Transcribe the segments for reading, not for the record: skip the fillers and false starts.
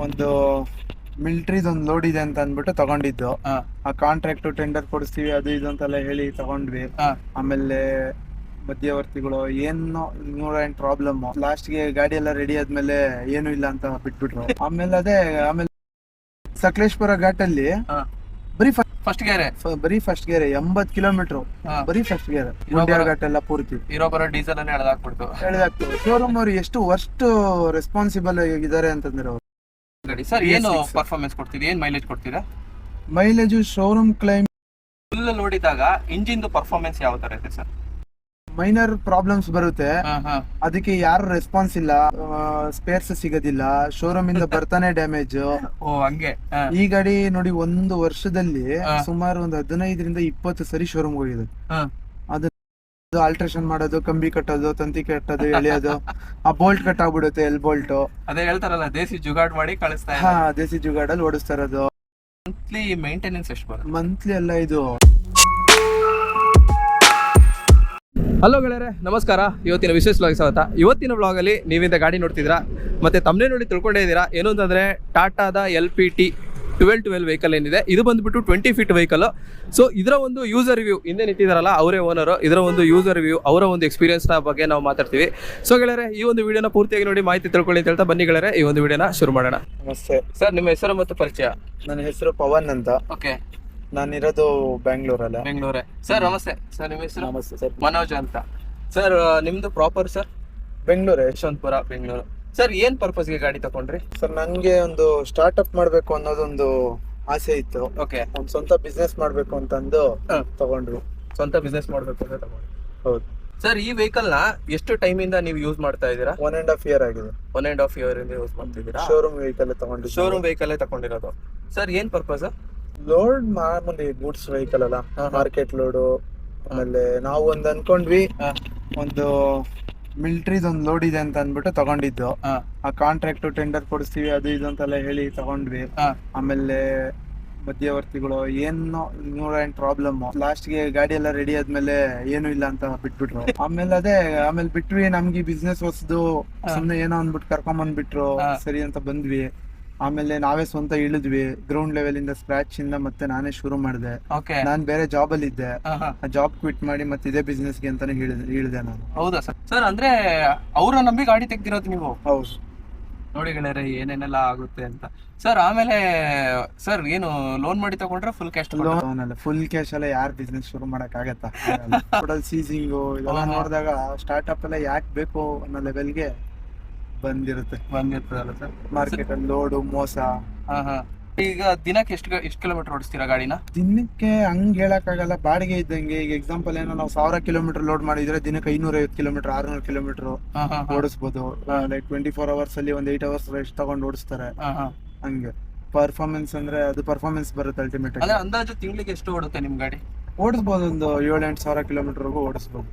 ಒಂದು ಮಿಲಿಟರಿದ ಒಂದು ಲೋಡ್ ಇದೆ ಅಂತ ಅಂದ್ಬಿಟ್ಟು ತಗೊಂಡಿದ್ದು. ಆ ಕಾಂಟ್ರಾಕ್ಟ್ ಟೆಂಡರ್ ಕೊಡಿಸ್ತೀವಿ ಅದು ಇದು ಅಂತೆಲ್ಲ ಹೇಳಿ ತಗೊಂಡ್ವಿ. ಆಮೇಲೆ ಮಧ್ಯವರ್ತಿಗಳು ಏನೋ 108 ಪ್ರಾಬ್ಲಮ್, ಲಾಸ್ಟ್ ಗೆ ಗಾಡಿ ಎಲ್ಲ ರೆಡಿ ಆದ್ಮೇಲೆ ಏನು ಇಲ್ಲ ಅಂತ ಬಿಟ್ಬಿಟ್ರು. ಆಮೇಲೆ ಸಕಲೇಶ್ಪುರ ಘಾಟಲ್ಲಿ ಬರೀ ಫಸ್ಟ್ ಗೇರೆ 80 ಕಿಲೋಮೀಟರ್ ಬರೀ ಫಸ್ಟ್ ಗೇರ್. ಘಾಟ್ ಎಲ್ಲ ಪೂರ್ತಿ ಡೀಸೆಲ್ ಅನ್ನ ಎಳೆದಾಕ್ಬಿಟ್ಟು ಶೋರೂಮ್ ಅವ್ರು ಎಷ್ಟು ವರ್ಸ್ಟ್ ರೆಸ್ಪಾನ್ಸಿಬಲ್ ಆಗಿದ್ದಾರೆ ಅಂತಂದ್ರೆ ಅವ್ರು. ಸರ್ ಏನು ಪರ್ಫಾರ್ಮೆನ್ಸ್ ಕೊಡ್ತಿದೆ, ಏನ್ ಮೈಲೇಜ್ ಕೊಡ್ತೀರಾ? ಮೈಲೇಜ್ ಶೋರೂಮ್ ಕ್ಲೈಮ್ ಫುಲ್ ನೋಡಿದಾಗ ಇಂಜಿನ್ ಪರ್ಫಾರ್ಮೆನ್ಸ್ ಯಾವ ತರ ಇದೆ ಸರ್? ಮೈನರ್ ಪ್ರಾಬ್ಲಮ್ಸ್ ಬರುತ್ತೆ, ಅದಕ್ಕೆ ಯಾರು ರೆಸ್ಪಾನ್ಸ್ ಇಲ್ಲ, ಸ್ಪೇರ್ಸ್ ಸಿಗೋದಿಲ್ಲ, ಶೋರೂಮ್ ಇಂದ ಬರ್ತಾನೆ ಡ್ಯಾಮೇಜ್. ಹಂಗೆ ಈ ಗಾಡಿ ನೋಡಿ 1 ವರ್ಷದಲ್ಲಿ ಸುಮಾರು ಒಂದು 15-20 ಸರಿ ಶೋರೂಮ್ ಹೋಗಿದೆ. ಅದು ಆಲ್ಟ್ರೇಷನ್ ಮಾಡೋದು, ಕಂಬಿ ಕಟ್ಟೋದು, ತಂತಿ ಕಟ್ಟೋದು, ಎಳೆಯೋದು, ಆ ಬೋಲ್ಟ್ ಕಟ್ ಆಗ್ಬಿಡುತ್ತೆ, ಎಲ್ ಬೋಲ್ಟ್. ಅದೇ ಹೇಳ್ತಾರಲ್ಲ, ದೇಸಿ ಜುಗಾಡ್ ಮಾಡಿ ಕಳಿಸ್ತಾ. ದೇಸಿ ಜುಗಾಡಲ್ಲಿ ಓಡಿಸ್ತಾ ಇರೋದು. ಮಂತ್ಲಿ ಮೇಂಟೆನೆನ್ಸ್ ಎಷ್ಟು ಬರುತ್ತೆ? ಮಂತ್ಲಿ ಎಲ್ಲ ಇದು. ಹಲೋ ಗೆಳೆಯರೆ, ನಮಸ್ಕಾರ. ಇವತ್ತಿನ ವಿಶೇಷ ವ್ಲಾಗ್ ಸ್ವಾಗತ. ಇವತ್ತಿನ ವ್ಲಾಗಲ್ಲಿ ನೀವಿಂದ ಗಾಡಿ ನೋಡ್ತಿದ್ದೀರಾ, ಮತ್ತೆ ತಮ್ಮನೇ ನೋಡಿ ತಿಳ್ಕೊಂಡೇ ಇದ್ದೀರಾ. ಏನು ಅಂತಂದರೆ ಟಾಟಾದ LPT 1212 ವೆಹಿಕಲ್ ಏನಿದೆ, ಇದು ಬಂದುಬಿಟ್ಟು 20 ಫೀಟ್ ವೆಹಿಕಲ್. ಸೊ ಇದರ ಒಂದು ಯೂಸರ್ ರಿವ್ಯೂ ಹಿಂದೆ ನಿಂತಿದ್ದಾರಲ್ಲ, ಅವರೇ ಓನರು. ಇದರ ಒಂದು ಯೂಸರ್ ರಿವ್ಯೂ, ಅವರ ಒಂದು ಎಕ್ಸ್ಪೀರಿಯನ್ಸ್ನ ಬಗ್ಗೆ ನಾವು ಮಾತಾಡ್ತೀವಿ. ಸೊ ಗೆಳೆಯರೆ, ಈ ಒಂದು ವಿಡಿಯೋನ ಪೂರ್ತಿಯಾಗಿ ನೋಡಿ ಮಾಹಿತಿ ತಿಳ್ಕೊಳ್ಳಿ ಅಂತ ಹೇಳ್ತಾ ಬನ್ನಿ ಗೆಳೆಯರೆ, ಈ ಒಂದು ವಿಡಿಯೋನ ಶುರು ಮಾಡೋಣ. ನಮಸ್ತೆ ಸರ್, ನಿಮ್ಮ ಹೆಸರು ಮತ್ತು ಪರಿಚಯ? ನನ್ನ ಹೆಸರು ಪವನ್ ಅಂತ. ಓಕೆ. ನಾನಿರೋದು ಬೆಂಗಳೂರಲ್ಲ. ಬೆಂಗಳೂರೇ. ಸರ್ ನಮಸ್ತೆ. ಸರ್ ನಿಮ್ಮ ಹೆಸರು? ನಮಸ್ತೆ ಸರ್. ಮನೋಜ್ ಅಂತ. ಸರ್ ನಿಮ್ದು ಪ್ರಾಪರ್ ಸರ್? ಬೆಂಗಳೂರೇ, ಯಶವಂತಪುರ, ಬೆಂಗಳೂರು. ಸರ್ ಏನ್ ಪರ್ಪಸ್ಗೆ ಗಾಡಿ ತಗೊಂಡ್ರಿ? ಸರ್ ನನ್ಗೆ ಒಂದು ಸ್ಟಾರ್ಟ್ಅಪ್ ಮಾಡ್ಬೇಕು ಅನ್ನೋದೊಂದು ಆಸೆ ಇತ್ತು. ಓಕೆ. ಒಂದು ಸ್ವಂತ ಬಿಸ್ನೆಸ್ ಮಾಡ್ಬೇಕು ಅಂತಂದು ತಗೊಂಡ್ರು. ಸ್ವಂತ ಬಿಸ್ನೆಸ್ ಮಾಡ್ಬೇಕು ಅಂತ ತಗೊಂಡ್ರಿ? ಹೌದು ಸರ್. ಈ ವೆಹಿಕಲ್ ನ ಎಷ್ಟು ಟೈಮ್ ಇಂದ ನೀವು ಯೂಸ್ ಮಾಡ್ತಾ ಇದ್ದೀರಾ? 1.5 year ಆಗಿದೆ. 1.5 year ಇಂದ ಯೂಸ್ ಮಾಡ್ತಿದ್ದೀರಾ? ಶೋರೂಮ್ ವೆಹಿಕಲ್ ತಗೊಂಡು. ಶೋರೂಮ್ ವೆಹಿಕಲ್ ತಗೊಂಡಿರೋದು. ಸರ್ ಏನ್ ಪರ್ಪಸ್? ಲೋಡ್ ಮಾಮೂಲಿ ಗೂಡ್ಸ್ ವೆಹಿಕಲ್ ಅಲ್ಲ, ಮಾರ್ಕೆಟ್ ಲೋಡು. ಆಮೇಲೆ ನಾವು ಒಂದ್ ಅನ್ಕೊಂಡ್ವಿ, ಒಂದು ಮಿಲಿಟರಿದ ಒಂದು ಲೋಡ್ ಇದೆ ಅಂತ ಅಂದ್ಬಿಟ್ಟು ತಗೊಂಡಿದ್ದು. ಆ ಕಾಂಟ್ರಾಕ್ಟ್ ಟೆಂಡರ್ ಕೊಡಿಸ್ತೀವಿ ಅದು ಇದು ಅಂತೆಲ್ಲ ಹೇಳಿ ತಗೊಂಡ್ವಿ. ಆಮೇಲೆ ಮಧ್ಯವರ್ತಿಗಳು ಏನೋ 108 ಪ್ರಾಬ್ಲಮ್, ಲಾಸ್ಟ್ ಗೆ ಗಾಡಿ ಎಲ್ಲ ರೆಡಿ ಆದ್ಮೇಲೆ ಏನು ಇಲ್ಲ ಅಂತ ಬಿಟ್ಬಿಟ್ರು. ಆಮೇಲೆ ಬಿಟ್ವಿ. ನಮ್ಗೆ ಬಿಸ್ನೆಸ್ ಹೊಸದು, ಸುಮ್ನೆ ಏನೋ ಅಂದ್ಬಿಟ್ಟು ಕರ್ಕೊಂಡ್ ಬಂದ್ಬಿಟ್ರು. ಸರಿ ಅಂತ ಬಂದ್ವಿ. ಆಮೇಲೆ ನಾವೇ ಸ್ವಂತ ಇಳಿದ್ವಿ, ಗ್ರೌಂಡ್ ಲೆವೆಲ್ ಇಂದ ಸ್ಕ್ರಾಚ್ ಇಂದ ಮತ್ತೆ ನಾನೇ ಶುರು ಮಾಡಿದೆ. ನಾನ್ ಬೇರೆ ಜಾಬ್ ಅಲ್ಲಿ ಇದ್ದೆ, ಆ ಜಾಬ್ ಕ್ವಿಟ್ ಮಾಡಿ ಮತ್ತೆ ಇದೇ ಬಿಸ್ನೆಸ್ ಗೆ ಅಂತಾನೆ ಹೇಳಿದೆ ನಾನು. ಹೌದಾ ಸರ್? ಸರ್ ಅಂದ್ರೆ ಅವ್ರ ನಂಬಿ ಗಾಡಿ ತೆಗ್ದಿರೋದು ನೀವು? ಹೌದು. ನೋಡಿ ಗೆಳೆಯರೆ, ಏನೇನೆಲ್ಲ ಆಗುತ್ತೆ ಅಂತ. ಸರ್ ಆಮೇಲೆ ಸರ್ ಏನು ಲೋನ್ ಮಾಡಿ ತಗೊಂಡ್ರೆ ಫುಲ್ ಕ್ಯಾಶ್? ಲೋನ್ ಅಲ್ಲ, ಫುಲ್ ಕ್ಯಾಶ್ ಎಲ್ಲ ಯಾರು ಬಿಸ್ನೆಸ್ ಶುರು ಮಾಡಕ್ ಆಗತ್ತಾ? ಸೀಸಿಂಗು ಇದೆಲ್ಲ ನೋಡಿದಾಗ ಸ್ಟಾರ್ಟ್ಅಪ್ ಎಲ್ಲ ಯಾಕೆ ಬೇಕು ಅನ್ನೋ ಲೆವೆಲ್ಗೆ ಬಂದಿರ್ತದಲ್ಲ ಸರ್. ಮಾರ್ಕೆಟ್ ಅಲ್ಲಿ ಲೋಡು ಮೋಸ. ಈಗ ದಿನಕ್ಕೆ ಎಷ್ಟು ಕಿಲೋಮೀಟರ್ ಓಡಿಸ್ತೀರಾ ಗಾಡಿನ? ದಿನಕ್ಕೆ ಹಂಗ್ ಹೇಳಕ್ ಆಗಲ್ಲ, ಬಾಡಿಗೆ ಇದ್ದಂಗೆ. ಈಗ ಎಕ್ಸಾಂಪಲ್ ಏನೋ ನಾವು 1000 ಕಿಲೋಮೀಟರ್ ಲೋಡ್ ಮಾಡಿದ್ರೆ ದಿನಕ್ಕೆ 550 ಕಿಲೋಮೀಟರ್ 600 ಕಿಲೋಮೀಟರ್ ಓಡಿಸ್ಬೋದು. ಲೈಕ್ 24 hours ಅಲ್ಲಿ ಒಂದು 8 hours ರೆಸ್ಟ್ ತಗೊಂಡು ಓಡಿಸ್ತಾರೆ. ಹಂಗೆ ಪರ್ಫಾರ್ಮೆನ್ಸ್ ಅಂದ್ರೆ ಅದು ಪರ್ಫಾರ್ಮೆನ್ಸ್ ಬರುತ್ತೆ ಅಲ್ಟಿಮೇಟ್. ಅಂದಾಜು ತಿಂಗಳಿಗೆ ಎಷ್ಟು ಓಡುತ್ತೆ ನಿಮ್ ಗಾಡಿ? ಓಡಿಸ್ಬೋದು, ಒಂದು 7-8 ಸಾವಿರ ಕಿಲೋಮೀಟರ್ ಓಡಿಸ್ಬೋದು.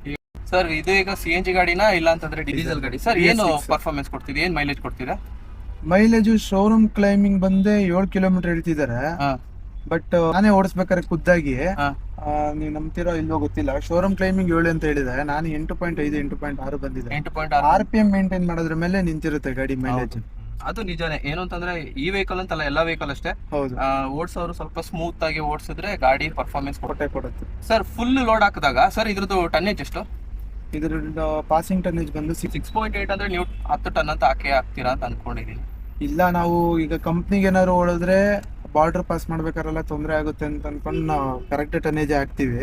ಸರ್ ಇದು ಈಗ CNG ಗಾಡಿನಾ ಇಲ್ಲ ಅಂತಂದ್ರೆ ಡೀಸೆಲ್ ಗಾಡಿ? ಸರ್ ಏನು ಪರ್ಫಾರ್ಮೆನ್ಸ್ ಕೊಡ್ತಿದೆ, ಏನ್ ಮೈಲೇಜ್ ಕೊಡ್ತೀರಾ? ಮೈಲೇಜ್ ಶೋರೂಮ್ ಕ್ಲೈಮಿಂಗ್ ಬಂದೆ 7 ಕಿಲೋಮೀಟರ್ ಹೇಳ್ತಿದ್ದಾರೆ. ಬಟ್ ನಾನೇ ಓಡಿಸ್ಬೇಕಾದ್ರೆ ಖುದ್ದಾಗಿ, ನೀವು ನಂಬ್ತಿರೋ ಇಲ್ಲೋ ಗೊತ್ತಿಲ್ಲ, ಶೋರೂಮ್ ಕ್ಲೈಮಿಂಗ್ 7 ಅಂತ ಹೇಳಿದೆ. ನಾನು 8.5 8.6 ಬಂದಿದೆ. 8.6 RPM ಮೇಂಟೈನ್ ಮಾಡೋದ್ರ ಮೇಲೆ ನಿಂತಿರುತ್ತೆ ಗಾಡಿ ಮೈಲೇಜ್. ಅದು ನಿಜಾನೇ. ಏನು ಅಂತಂದ್ರೆ ಈ ವೆಹಿಕಲ್ ಅಂತಲ್ಲ, ಎಲ್ಲಾ ವೆಹಿಕಲ್ ಅಷ್ಟೇ. ಹೌದು. ಓಡಿಸೋರು ಸ್ವಲ್ಪ ಸ್ಮೂತ್ ಆಗಿ ಓಡಿಸಿದ್ರೆ ಗಾಡಿ ಪರ್ಫಾರ್ಮೆನ್ಸ್ ಕೊಡುತ್ತೆ. ಸರ್ ಫುಲ್ ಲೋಡ್ ಹಾಕಿದಾಗ ಸರ್ ಇದ್ರದ್ದು ಟನ್ನೇಜ್ ಎಷ್ಟು? ಇದ್ರಿಂದ ಪಾಸಿಂಗ್ ಟನ್ನೇಜ್ ಬಂದು 6.8 ಅಂದ್ರೆ ನೀವು 10 ಟನ್ ಅಂತ ಹಾಕ್ತೀರಾ ಅಂತ ಅನ್ಕೊಂಡಿದೀನಿ. ಇಲ್ಲ, ನಾವು ಈಗ ಕಂಪ್ನಿಗೆ ಏನಾದ್ರು ಓಡಿದ್ರೆ ಬಾರ್ಡರ್ ಪಾಸ್ ಮಾಡ್ಬೇಕಾರೆಲ್ಲ ತೊಂದರೆ ಆಗುತ್ತೆ ಅಂತ ಅನ್ಕೊಂಡು ನಾವು ಕರೆಕ್ಟ್ ಟನ್ನೇಜ್ ಹಾಕ್ತಿವಿ.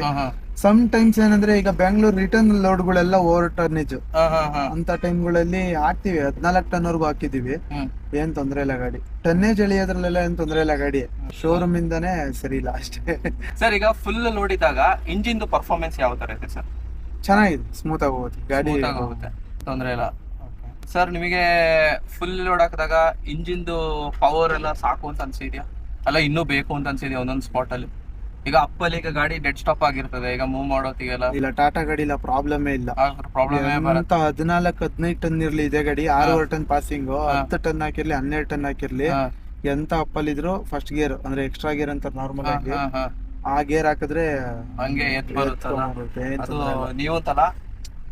ಸಮ್ ಟೈಮ್ಸ್ ಏನಂದ್ರೆ ಈಗ ಬ್ಯಾಂಗ್ಳೂರ್ ರಿಟರ್ನ್ ಲೋಡ್ಗಳೆಲ್ಲ ಓವರ್ ಟನ್ನೇಜ್ ಅಂತ ಟೈಮ್ಗಳಲ್ಲಿ ಹಾಕ್ತಿವಿ. 14 ಟನ್ ವರ್ಗು ಹಾಕಿದೀವಿ, ಏನ್ ತೊಂದ್ರೆ ಇಲ್ಲ. ಗಾಡಿ ಟನ್ನೇಜ್ ಎಳೆಯೋದ್ರಲ್ಲೆಲ್ಲ ಏನ್ ತೊಂದ್ರೆ ಇಲ್ಲ. ಗಾಡಿ ಶೋರೂಮ್ ಇಂದಾನೆ ಸರಿ ಇಲ್ಲ ಅಷ್ಟೇ. ಸರ್ ಈಗ ಫುಲ್ ನೋಡಿದಾಗ ಇಂಜಿನ್ ಪರ್ಫಾರ್ಮೆನ್ಸ್ ಯಾವ ತರ ಇದೆ ಸರ್? ಚೆನ್ನಾಗಿದೆ, ಸ್ಮೂತ್ ಆಗಿ ಹೋಗುತ್ತೆ ಗಾಡಿ, ಹೋಗುತ್ತೆ, ತೊಂದರೆ ಇಲ್ಲ. ಸರ್ ನಿಮಗೆ ಫುಲ್ ಲೋಡ್ ಹಾಕಿದಾಗ ಇಂಜಿನ್ದು ಪವರ್ ಎಲ್ಲ ಸಾಕು ಅಂತ ಅನ್ಸಿದ್ಯಾ, ಅಲ್ಲ ಇನ್ನೂ ಬೇಕು ಅಂತ ಅನ್ಸಿದ್ಯಾ ಒಂದೊಂದು ಸ್ಪಾಟ್ ಅಲ್ಲಿ? ಈಗ ಅಪ್ಪಲ್ಲಿ ಈಗ ಗಾಡಿ ಡೆಡ್ ಸ್ಟಾಪ್ ಆಗಿರ್ತದೆ, ಈಗ ಮೂವ್ ಮಾಡೋತಿಗೆಲ್ಲ. ಇಲ್ಲ, ಟಾಟಾ ಗಾಡಿ ಇಲ್ಲ, ಪ್ರಾಬ್ಲಮೇ ಇಲ್ಲ. 14-15 ಟನ್ ಇರ್ಲಿ ಇದೇ ಗಾಡಿ, 6 ಟನ್ ಪಾಸಿಂಗ್, 10 ಟನ್ ಹಾಕಿರ್ಲಿ, 12 ಟನ್ ಹಾಕಿರ್ಲಿ, ಎಂತ ಅಪ್ಪಲ್ಲಿದ್ರು ಫಸ್ಟ್ ಗೇರ್ ಅಂದ್ರೆ ಎಕ್ಸ್ಟ್ರಾ ಗೇರ್ ಅಂತ ನಾರ್ಮಲ್ ಆಗಿ ಆ ಗೇರ್ ಹಾಕಿದ್ರೆ ಹಂಗೆ ಎದ್ದು ಬರುತ್ತಲ್ಲ. ಅದು ನೀವಂತಲ್ಲ,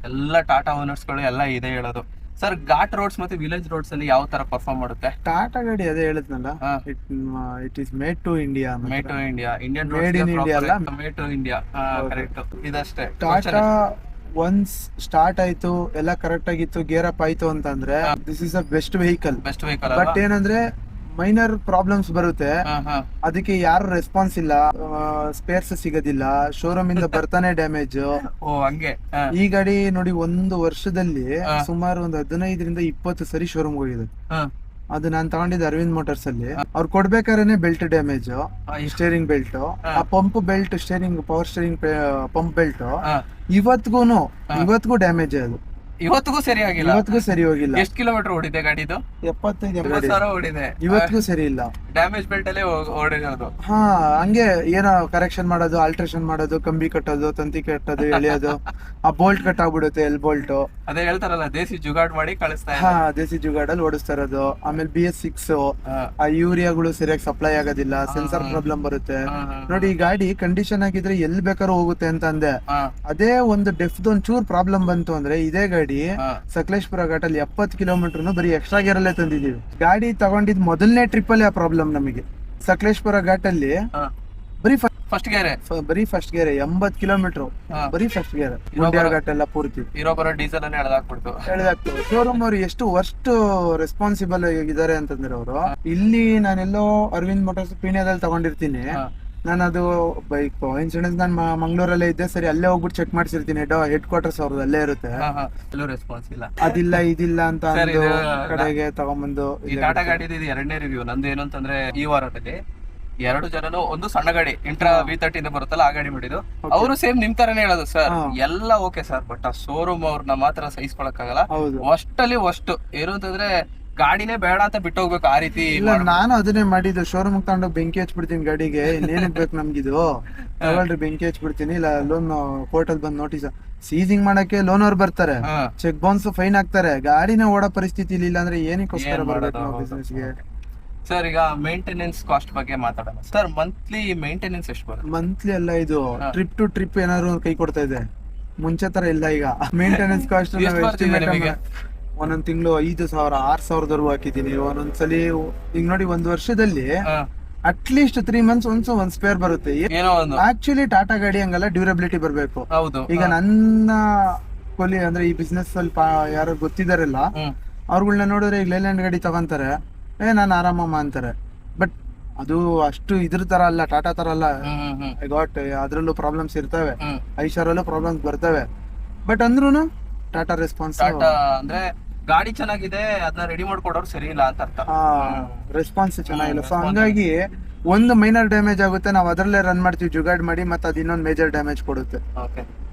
ಎಲ್ಲ ಟಾಟಾ ಓನರ್ಸ್ ಗಳು ಎಲ್ಲ ಇದೆ ಹೇಳೋದು. ಸರ್ ಘಾಟ್ ರೋಡ್ಸ್ ಮತ್ತೆ ವಿಲೇಜ್ ರೋಡ್ಸ್ ಅಲ್ಲಿ ಯಾವ ತರ ಪರ್ಫಾರ್ಮ್ ಮಾಡುತ್ತೆ? ಟಾಟಾ ಗಾಡಿ ಅದೇ ಹೇಳಿದ್ನಲ್ಲ, ಹಾ. It is made to India. Made to India, Indian Made in India ಅಲ್ಲ? ಮೇಡ್ ಟು ಇಂಡಿಯಾ, ಹೌದು. ಕರೆಕ್ಟ್. ಇದಷ್ಟೇ ಟಾಟಾ ಒನ್ಸ್ ಸ್ಟಾರ್ಟ್ ಆಯ್ತು, ಎಲ್ಲ ಕರೆಕ್ಟ್ ಆಗಿತ್ತು, ಗೇರ್ ಅಪ್ ಆಯ್ತು ಅಂತಂದ್ರೆ this is a best vehicle. Best vehicle. But ಏನಂದ್ರೆ ಮೈನರ್ ಪ್ರಾಬ್ಲಮ್ಸ್ ಬರುತ್ತೆ, ಅದಕ್ಕೆ ಯಾರು ರೆಸ್ಪಾನ್ಸ್ ಇಲ್ಲ, ಸ್ಪೇರ್ಸ್ ಸಿಗೋದಿಲ್ಲ, ಶೋರೂಮ್ ಇಂದ ಬರ್ತಾನೆ ಡ್ಯಾಮೇಜ್. ಓ ಹಂಗೆ. ಈ ಗಾಡಿ ನೋಡಿ 1 ವರ್ಷದಲ್ಲಿ ಸುಮಾರು ಒಂದು 15ರಿಂದ 20 ಸರಿ ಶೋರೂಮ್ ಹೋಗಿದೆ. ಅದು ನಾನು ತಗೊಂಡಿದ್ದು ಅರವಿಂದ್ ಮೋಟರ್ಸ್ ಅಲ್ಲಿ. ಅವ್ರು ಕೊಡ್ಬೇಕಾದ್ರೆ ಬೆಲ್ಟ್ ಡ್ಯಾಮೇಜ್, ಸ್ಟೇರಿಂಗ್ ಬೆಲ್ಟ್, ಆ pump belt, steering power steering pump belt ಇವತ್ತಿಗೂ ಡ್ಯಾಮೇಜ್. ಅದು ಇವತ್ತಿಗೂ ಸರಿ ಆಗಿಲ್ಲ. ಇವತ್ತಿಗೂ ಸರಿ ಹೋಗಿಲ್ಲ. ಎಷ್ಟು ಕಿಲೋಮೀಟರ್ ಓಡಿದೆ ಗಾಡಿದು? 75 ಓಡಿದೆ. ಇವತ್ತಿಗೂ ಸರಿ ಇಲ್ಲ. ಡ್ಯಾಮೇಜ್ ಬೆಲ್ಟ್ ಅಲ್ಲೇ ಓಡಿರೋದು. ಹಾ, ಹಂಗೆ ಏನೋ ಕರೆಕ್ಷನ್ ಮಾಡೋದು, ಆಲ್ಟ್ರೇಷನ್ ಮಾಡೋದು, ಕಂಬಿ ಕಟ್ಟೋದು, ತಂತಿ ಕಟ್ಟೋದು, ಎಳೆಯೋದು, ಆ ಬೋಲ್ಟ್ ಕಟ್ ಆಗ್ಬಿಡುತ್ತೆ, ಎಲ್ ಬೋಲ್ಟ್. ಅದೇ ಹೇಳ್ತಾರಲ್ಲ, ದೇಸಿ ಜುಗಾಡ್ ಮಾಡಿ ಕಳಿಸ್ತಾ ಹಾ, ದೇಸಿ ಜುಗಾಡಲ್ಲಿ ಓಡಿಸ್ತಾ ಇರೋದು. ಆಮೇಲೆ BS6 ಆ ಯೂರಿಯಾಗಳು ಸರಿಯಾಗಿ ಸಪ್ಲೈ ಆಗೋದಿಲ್ಲ, ಸೆನ್ಸರ್ ಪ್ರಾಬ್ಲಮ್ ಬರುತ್ತೆ. ನೋಡಿ, ಈ ಗಾಡಿ ಕಂಡೀಷನ್ ಆಗಿದ್ರೆ ಎಲ್ಲಿ ಬೇಕಾದ್ರೂ ಹೋಗುತ್ತೆ ಅಂತ ಅಂದೆ. ಅದೇ ಒಂದು ಡೆಫ್ದ್ ಒಂದ್ ಚೂರ್ ಪ್ರಾಬ್ಲಮ್ ಬಂತು ಅಂದ್ರೆ ಇದೇ ಗಾಡಿ ಸಕಲೇಶ್ಪುರ ಘಾಟಲ್ಲಿ 70 ಕಿಲೋಮೀಟರ್ ಬರೀ ಎಕ್ಸ್ಟ್ರಾ ಗೇರ್ ಅಲ್ಲೇ ತಂದಿದೀವಿ. ಗಾಡಿ ತಗೊಂಡಿದ್ ಮೊದಲನೇ ಟ್ರಿಪ್ ಅಲ್ಲಿ ಆ ಪ್ರಾಬ್ಲಮ್ ನಮಗೆ. ಸಕಲೇಶ್ಪುರ ಘಾಟಲ್ಲಿ ಬರೀ ಫಸ್ಟ್ ಗೇರ್, ಬರೀ ಫಸ್ಟ್ ಗೇರ್ 80 ಕಿಲೋಮೀಟರ್ ಬರೀ ಫಸ್ಟ್ ಗೇರ್. ಗುಂಡ್ಯಾ ಘಾಟ್ ಎಲ್ಲ ಪೂರ್ತಿ ಇರೋ ಬರೋ ಡೀಸೆಲ್ ಅನ್ನೇ ಎಳ್ದಾಕ್ಬಿಡ್ತು. ಶೋರೂಮ್ ಅವ್ರು ಎಷ್ಟು ವರ್ಸ್ಟ್ ರೆಸ್ಪಾನ್ಸಿಬಲ್ ಆಗಿದ್ದಾರೆ ಅಂತಂದ್ರೆ ಅವರು. ಇಲ್ಲಿ ನಾನೆಲ್ಲೋ ಅರವಿಂದ್ ಮೋಟರ್ಸ್ ಪೀಣ್ಯದಲ್ಲಿ ತಗೊಂಡಿರ್ತೀನಿ, ನಾನು ಅದು ಬೈಕ್ ಇನ್ಸೂರೆನ್ಸ್ ನಾನು ಮಂಗಳೂರಲ್ಲೇ ಇದ್ದೆ, ಸರಿ ಅಲ್ಲೇ ಹೋಗ್ಬಿಟ್ಟು ಚೆಕ್ ಮಾಡ್ಸಿರ್ತೀನಿ. ಹೆಡ್ ಕ್ವಾರ್ಟರ್ಸ್ ಅವ್ರದ್ದು ಅಲ್ಲೇ ಇರುತ್ತೆ. ರೆಸ್ಪಾನ್ಸ್ ಇಲ್ಲ, ಅದಿಲ್ಲ ಇದಿಲ್ಲ ಅಂತ ಅಂದು ಕಡೆಗೆ ತಗೊಂಡ್ಬಂದು. ಈ ಟಾಟಾ ಗಾಡಿದು ಇದು 2ನೇ ರಿವ್ಯೂ ನಂದು. ಏನು ಅಂತಂದ್ರೆ ಈ ವಾರದಲ್ಲಿ 2 ಜನನು ಒಂದು ಸಣ್ಣ ಗಾಡಿ ಇಂಟ್ರಾ V30 ಇಂದ ಬರುತ್ತಲ್ಲ, ಆ ಗಾಡಿ ಮಾಡಿದ್ದು. ಅವರು ಸೇಮ್ ನಿಮ್ ತರನೇ ಹೇಳೋದು, ಸರ್ ಎಲ್ಲ ಓಕೆ ಸರ್, ಬಟ್ ಆ ಶೋರೂಮ್ ಅವ್ರನ್ನ ಮಾತ್ರ ಸಹಿಸ್ಕೊಳಕ್ಕಾಗಲ್ಲ. ಅಷ್ಟಲ್ಲಿ ಅಷ್ಟು ಏನು ಅಂತಂದ್ರೆ ಗಾಡಿನೇ ಬೇಡ ಅಂತ ಬಿಟ್ಟು ಹೋಗ್ಬೇಕು, ಆ ರೀತಿ. ನಾನು ಅದನ್ನೇ ಮಾಡಿದ್ದು, ಶೋರೂಮ್ ತಗೊಂಡೋಗಿ ಬೆಂಕಿ ಹಚ್ಬಿಡ್ತೀನಿ ಗಾಡಿಗೆ. ಇನ್ನೇನಕ್ ಬೇಕು ನಮ್ಗಿದು, ತಗೊಳ್ರಿ ಬೆಂಕಿ ಹಚ್ಬಿಡ್ತೀನಿ, ಇಲ್ಲ ಲೋನ್ ಕೋರ್ಟಲ್ ಬಂದ್ ನೋಟಿಸ್ ಸೀಸಿಂಗ್ ಮಾಡಕ್ಕೆ ಲೋನ್ ಅವ್ರು ಬರ್ತಾರೆ, ಚೆಕ್ ಬೌನ್ಸ್ ಫೈನ್ ಹಾಕ್ತಾರೆ. ಗಾಡಿನ ಓಡೋ ಪರಿಸ್ಥಿತಿ ಇಲ್ಲ ಅಂದ್ರೆ ಏನಕ್ಕೋಸ್ಕರ ಬರ್ಬೇಕು ನಾವು ಬಿಸ್ನೆಸ್ಗೆ? ಸರ್ ಈಗ ಮೇಂಟೆನೆನ್ಸ್ ಕಾಸ್ಟ್ ಬಗ್ಗೆ ಮಾತಾಡೋಣ. ಸರ್ ಮಂತ್ಲಿ ಮೇಂಟೆನೆನ್ಸ್ ಎಷ್ಟು ಬರುತ್ತೆ? ಮಂತ್ಲಿ ಎಲ್ಲ ಇದು ಟ್ರಿಪ್ ಟು ಟ್ರಿಪ್ ಏನಾದ್ರು ಕೈ ಕೊಡ್ತಾ ಇದೆ, ಮುಂಚೆ ತರ ಇಲ್ಲ ಈಗ. ಮೇಂಟೆನೆನ್ಸ್ ಕಾಸ್ಟ್ ಒಂದೊಂದ್ ತಿಂಗಳು 5,000 6,000 ಹಾಕಿದೀನಿ. ಒಂದೊಂದ್ಸಲಿ ಈಗ ನೋಡಿ 1 ವರ್ಷದಲ್ಲಿ ಅಟ್ಲೀಸ್ಟ್ 3 ಮಂತ್ಸ್ ಒಂದ್ ಸ್ಪೇರ್ ಬರುತ್ತೆ. ಆಕ್ಚುಲಿ ಟಾಟಾ ಗಾಡಿ ಹಂಗಲ್ಲ, ಡ್ಯೂರಬಿಲಿಟಿ ಬರ್ಬೇಕು. ಈಗ ನನ್ನ ಕೊಲಿ ಅಂದ್ರೆ ಈ ಬಿಸ್ನೆಸ್ ಸ್ವಲ್ಪ ಯಾರು ಗೊತ್ತಿದಾರಲ್ಲ, ಅವ್ರಗಳ್ನ ನೋಡಿದ್ರೆ ಈಗ ಲೈಲ್ಯಾಂಡ್ ಗಾಡಿ ತಗೊಂತಾರೆ, ನಾನು ಆರಾಮಮ್ಮ ಅಂತಾರೆ. ಬಟ್ ಅದು ಅಷ್ಟು ಇದ್ರ ತರ ಅಲ್ಲ, ಟಾಟಾ ತರ ಅಲ್ಲ. ಅದ್ರಲ್ಲೂ ಪ್ರಾಬ್ಲಮ್ಸ್ ಇರ್ತವೆ, ಐಶಾರಲ್ಲೂ ಪ್ರಾಬ್ಲಮ್ಸ್ ಬರ್ತವೆ. ಬಟ್ ಅಂದ್ರೂನು ಟಾಟಾ ರೆಸ್ಪಾನ್ಸ್ ಅಂದ್ರೆ ಗಾಡಿ ಚೆನ್ನಾಗಿದೆ, ಅದನ್ನ ರೆಡಿ ಮಾಡ್ಕೊಡೋರು ಸರಿ ಇಲ್ಲ ಅಂತ ಅರ್ಥ. ರೆಸ್ಪಾನ್ಸ್ ಚೆನ್ನಾಗಿಲ್ಲ. ಸೊ ಹಂಗಾಗಿ ಒಂದು ಮೈನರ್ ಡ್ಯಾಮೇಜ್ ಆಗುತ್ತೆ, ನಾವು ಅದರಲ್ಲೇ ರನ್ ಮಾಡ್ತೀವಿ ಜುಗಾಡ್ ಮಾಡಿ, ಮತ್ತೆ ಅದು ಇನ್ನೊಂದು ಮೇಜರ್ ಡ್ಯಾಮೇಜ್ ಕೊಡುತ್ತೆ.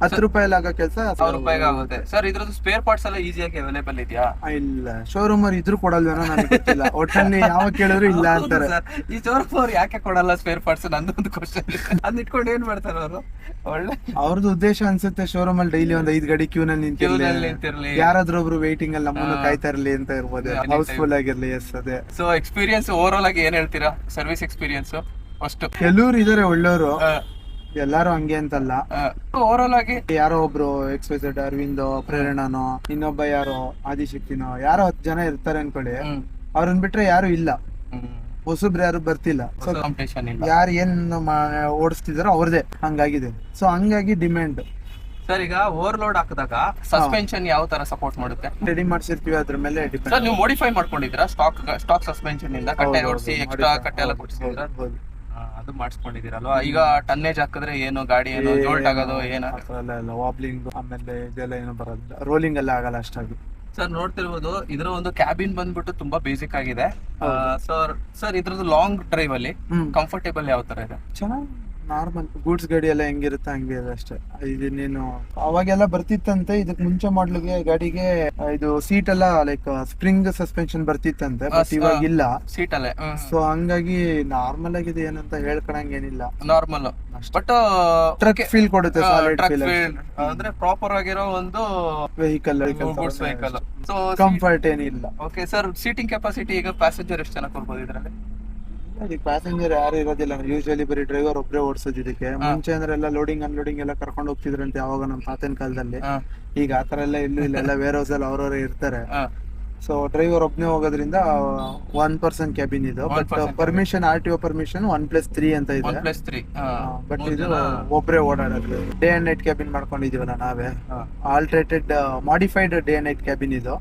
10 ರೂಪಾಯಿ ಆಗೋ ಕೆಲಸ 1,000 ರೂಪಾಯಿಗೆ ಆಗುತ್ತೆ. ಸರ್ ಇದ್ರದ್ದು ಸ್ಪೇರ್ ಪಾರ್ಟ್ಸ್ ಎಲ್ಲ ಈಸಿಯಾಗಿ ಅವೈಲೇಬಲ್ ಇದೆಯಾ? ಇಲ್ಲ, ಶೋರೂಮ್ ಅವ್ರು ಇದ್ರು ಕೊಡಲ್ವೇನೋ ನನಗೆ ಗೊತ್ತಿಲ್ಲ. ಒಟ್ಟಲ್ಲಿ ಯಾವ ಕೇಳಿದ್ರು ಇಲ್ಲ ಅಂತಾರೆ. ಈ ಶೋರೂಮ್ ಅವ್ರು ಯಾಕೆ ಕೊಡಲ್ಲ ಸ್ಪೇರ್ ಪಾರ್ಟ್ಸ್? ನಂದೊಂದು ಕ್ವಶನ್. ಅದ್ ಇಟ್ಕೊಂಡು ಏನ್ ಮಾಡ್ತಾರೆ ಅವರು? ಒಳ್ಳೆ ಅವ್ರದ್ದು ಉದ್ದೇಶ ಅನ್ಸುತ್ತೆ, ಶೋರೂಮ್ ಅಲ್ಲಿ ಡೈಲಿ ಒಂದು 5 ಗಾಡಿ ಕ್ಯೂನಲ್ಲಿ ನಿಂತಿರ್ಲಿ, ಯಾರಾದ್ರೂ ಒಬ್ರು ವೇಟಿಂಗ್ ಅಲ್ಲಿ ನಮ್ಮನ್ನು ಕಾಯ್ತಾ ಇರ್ಲಿ ಅಂತ ಇರ್ಬೋದು, ಹೌಸ್ಫುಲ್ ಆಗಿರ್ಲಿ. ಎಸ್, ಅದೇ. ಸೊ ಎಕ್ಸ್ಪೀರಿಯನ್ಸ್ ಓವರ್ ಆಲ್ ಆಗಿ ಏನ್ ಹೇಳ್ತೀರಾ? ಸರ್ವಿಸ್ ಎಕ್ಸ್ಪೀರಿಯನ್ಸ್ ಅಷ್ಟು ಕೆಲವ್ರು ಇದಾರೆ ಒಳ್ಳೆಯವರು, ಎಲ್ಲಾರು ಹಂಗೆ ಅಂತಲ್ಲ. ಓವರ್ ಆಲ್ ಆಗಿ ಯಾರೋ ಒಬ್ರು XYZ ಅರವಿಂದೋ, ಪ್ರೇರಣಾನೋ, ಇನ್ನೊಬ್ಬ ಯಾರೋ ಆದಿಶಕ್ತಿನೋ, ಯಾರೋ 10 ಜನ ಇರ್ತಾರೆ ಅನ್ಕೊಳ್ಳಿ. ಅವ್ರನ್ನ ಬಿಟ್ರೆ ಯಾರು ಇಲ್ಲ, ಹೊಸಬ್ರು ಯಾರು ಬರ್ತಿಲ್ಲ. ಯಾರು ಏನ್ ಓಡಿಸ್ತಿದಾರೋ ಅವ್ರದೇ ಹಂಗಾಗಿದೆ. ಸೊ ಹಂಗಾಗಿ ಡಿಮ್ಯಾಂಡ್. ಸರ್ ಈಗ ಓವರ್ಲೋಡ್ ಹಾಕಿದಾಗ ಸಸ್ಪೆನ್ಷನ್ ಯಾವ ತರ ಸಪೋರ್ಟ್ ಮಾಡುತ್ತೆ? ರೆಡಿ ಮಾಡ್ಸಿರ್ತೀವಿ, ಅದ್ರ ಮೇಲೆ ಡಿಪೆಂಡ್. ಸರ್ ನೀವು ಮೋಡಿಫೈ ಮಾಡ್ಕೊಂಡಿದ್ದೀರಾ? ಸ್ಟಾಕ್ ಸಸ್ಪೆನ್ಷನ್ ಇಂದ ಕಟ್ಟೆ ಓಡಿಸಿ ಎಕ್ಸ್ಟ್ರಾ ಕಟ್ಟೆ ಎಲ್ಲ ಕೊಡ್ಸಿದ್ದೀರಾ? ಅದು ಮಾಡಿಸ್ಕೊಂಡಿದ್ದೀರಲ್ವಾ? ಈಗ ಟನ್ನೇಜ್ ಹಾಕಿದ್ರೆ ಏನು ಗಾಡಿ ಏನು ಜೋಲ್ಟ್ ಆಗೋದು ಏನು ವಾಬ್ಲಿಂಗ್, ಆಮೇಲೆ ಇದೆಲ್ಲ ಏನು ಬರೋದಿಲ್ಲ, ರೋಲಿಂಗ್ ಎಲ್ಲ ಆಗಲ್ಲ ಅಷ್ಟಾಗಿ. ಸರ್ ನೋಡ್ತಿರ್ಬೋದು, ಇದ್ರ ಒಂದು ಕ್ಯಾಬಿನ್ ಬಂದ್ಬಿಟ್ಟು ತುಂಬಾ ಬೇಸಿಕ್ ಆಗಿದೆ. ಸರ್ ಇದ್ರದ್ದು ಲಾಂಗ್ ಡ್ರೈವ್ ಅಲ್ಲಿ ಕಂಫರ್ಟೇಬಲ್ ಯಾವ ತರ ಇದೆ? ಚೆನ್ನಾಗಿ ನಾರ್ಮಲ್ ಗೂಡ್ಸ್ ಗಾಡಿ ಎಲ್ಲ ಹೆಂಗಿರುತ್ತೆ ಹಂಗೆ ಇದೆ ಅಷ್ಟೇ. ಇದು ನೀನು ಅವಾಗೆಲ್ಲ ಬರ್ತಿತ್ತಂತೆ, ಇದಕ್ ಮುಂಚೆ ಮಾಡ್ಲಿಗೆ ಗಾಡಿಗೆ ಇದು ಸೀಟ್ ಎಲ್ಲ ಲೈಕ್ ಸ್ಪ್ರಿಂಗ್ ಸಸ್ಪೆನ್ಷನ್ ಬರ್ತಿತ್ತಂತೆ, ಬಟ್ ಇವಾಗ ಇಲ್ಲ ಸೀಟ್ ಅಲ್ಲೇ. ಸೊ ಹಂಗಾಗಿ ನಾರ್ಮಲ್ ಆಗಿದೆ, ಏನಂತ ಹೇಳ್ಕೊಳಂಗೇನಿಲ್ಲ, ನಾರ್ಮಲ್. ಬಟ್ ಟ್ರಕ್ ಫೀಲ್ ಕೊಡುತ್ತೆ, ಅಂದ್ರೆ ಪ್ರಾಪರ್ ಆಗಿರೋ ಒಂದು vehicle goods vehicle. So comfort ಏನಿಲ್ಲ. ಓಕೆ ಸರ್, ಸೀಟಿಂಗ್ ಕೆಪಾಸಿಟಿ ಈಗ ಪ್ಯಾಸೆಂಜರ್ ಎಷ್ಟು ಜನ ಕೊಡ್ಬೋದು ಇದರಲ್ಲಿ? ಅದಕ್ಕೆ ಪ್ಯಾಸೆಂಜರ್ ಯಾರು ಇರೋದಿಲ್ಲ, ಯೂಶುವಲಿ ಬರೀ ಡ್ರೈವರ್ ಒಬ್ಬರೇ ಓಡಿಸೋದು ಇದಕ್ಕೆ. ಮುಂಚೆ ಅಂದ್ರೆ ಎಲ್ಲ ಲೋಡಿಂಗ್ ಅನ್ಲೋಡಿಂಗ್ ಎಲ್ಲ ಕರ್ಕೊಂಡು ಹೋಗ್ತಿದ್ರಂತೆ ಯಾವಾಗ ನಮ್ಮ ತಾತನ ಕಾಲದಲ್ಲಿ. ಈಗ ಆತರ ಎಲ್ಲ ಎಲ್ಲೂ ಇಲ್ಲ, ಎಲ್ಲ ವೇರ್ ಹೌಸ್ ಅಲ್ಲಿ ಅವ್ರವ್ರೆ ಇರ್ತಾರೆ. ಸೊ ಡ್ರೈವರ್ ಒಬ್ನೇ ಹೋಗೋದ್ರಿಂದ 1 ಕ್ಯಾಬಿನ್ ಇದು. ಬಟ್ ಪರ್ಮಿಷನ್ RTO ಪರ್ಮಿಷನ್ 1+3 ಅಂತ ಇದೆ. 1+3 ಬಟ್ ಇದು ಒಬ್ರೇ ಓಡಾಡೋದು. ಡೇ ಅಂಡ್ ನೈಟ್ ಕ್ಯಾಬಿನ್ ಮಾಡ್ಕೊಂಡಿದೀವಲ್ಲ ನಾವೇ. Altered modified day and night cabin ಇದು.